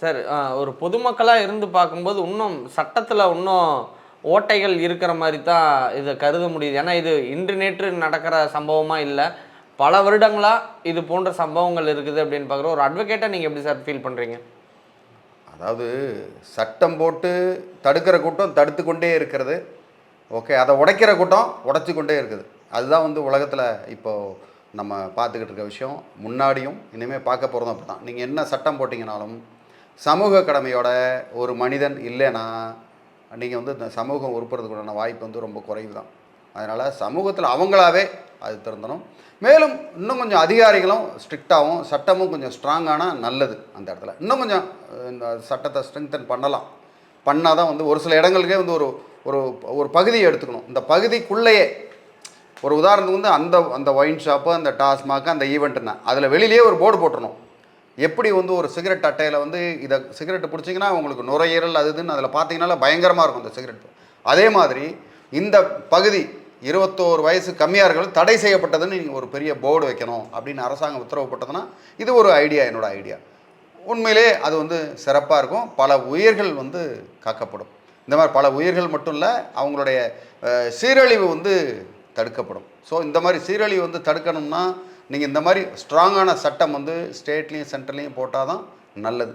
Sir ஒரு பொதுமக்களாக இருந்து பார்க்கும்போது இன்னும் சட்டத்தில் இன்னும் ஓட்டைகள் இருக்கிற மாதிரி தான் இதை கருத முடியுது. ஏன்னா இது இன்று நேற்று நடக்கிற சம்பவமாக இல்லை, பல வருடங்களாக இது போன்ற சம்பவங்கள் இருக்குது அப்படின்னு பார்க்குறோம். ஒரு அட்வொகேட்டாக நீங்கள் எப்படி சார் ஃபீல் பண்ணுறீங்க? அதாவது சட்டம் போட்டு தடுக்கிற கூட்டம் தடுத்து கொண்டே இருக்கிறது, ஓகே, அதை உடைக்கிற கூட்டம் உடைச்சி கொண்டே இருக்குது. அதுதான் வந்து உலகத்தில் இப்போது நம்ம பார்த்துக்கிட்டு இருக்க விஷயம். முன்னாடியும் இனிமேல் பார்க்க போகிறதும் அப்படி தான். நீங்கள் என்ன சட்டம் போட்டிங்கனாலும் சமூக கடமையோட ஒரு மனிதன் இல்லைன்னா நீங்கள் வந்து இந்த சமூகம் உருப்புறதுக்குண்டான வாய்ப்பு வந்து ரொம்ப குறைவு தான். அதனால் சமூகத்தில் அவங்களாவே அது திருந்தணும். மேலும் இன்னும் கொஞ்சம் அதிகாரிகளும் ஸ்ட்ரிக்டாகவும் சட்டமும் கொஞ்சம் ஸ்ட்ராங்கான நல்லது. அந்த இடத்துல இன்னும் கொஞ்சம் இந்த சட்டத்தை ஸ்ட்ரெங்தன் பண்ணால் தான் வந்து ஒரு சில இடங்களுக்கே வந்து ஒரு ஒரு ஒரு பகுதியை எடுத்துக்கணும். இந்த பகுதிக்குள்ளேயே ஒரு உதாரணத்துக்கு வந்து அந்த அந்த ஒயின் ஷாப்பு, அந்த டாஸ்மாக், அந்த ஈவெண்ட்டுன்னா அதில் வெளியிலேயே ஒரு போர்டு போட்டுடணும். எப்படி வந்து ஒரு சிகரெட் அட்டையில் வந்து இதை சிகரெட்டு பிடிச்சிங்கன்னா உங்களுக்கு நுரையீரல் அது இதுன்னு அதில் பார்த்தீங்கன்னால பயங்கரமாக இருக்கும் இந்த சிகரெட். அதே மாதிரி இந்த பகுதி 21 வயசு கம்மியார்கள் தடை செய்யப்பட்டதுன்னு நீங்கள் ஒரு பெரிய போர்டு வைக்கணும் அப்படின்னு அரசாங்கம் உத்தரவு போட்டதுன்னா இது ஒரு ஐடியா, என்னோடய ஐடியா. உண்மையிலே அது வந்து சிறப்பாக இருக்கும். பல உயிர்கள் வந்து காக்கப்படும். இந்த மாதிரி பல உயிர்கள் மட்டும் இல்லை, அவங்களுடைய சீரழிவு வந்து தடுக்கப்படும். ஸோ இந்த மாதிரி சீரழிவு வந்து தடுக்கணும்னா நீங்கள் இந்த மாதிரி ஸ்ட்ராங்கான சட்டம் வந்து ஸ்டேட்லேயும் சென்ட்ரல்லையும் போட்டால் தான் நல்லது.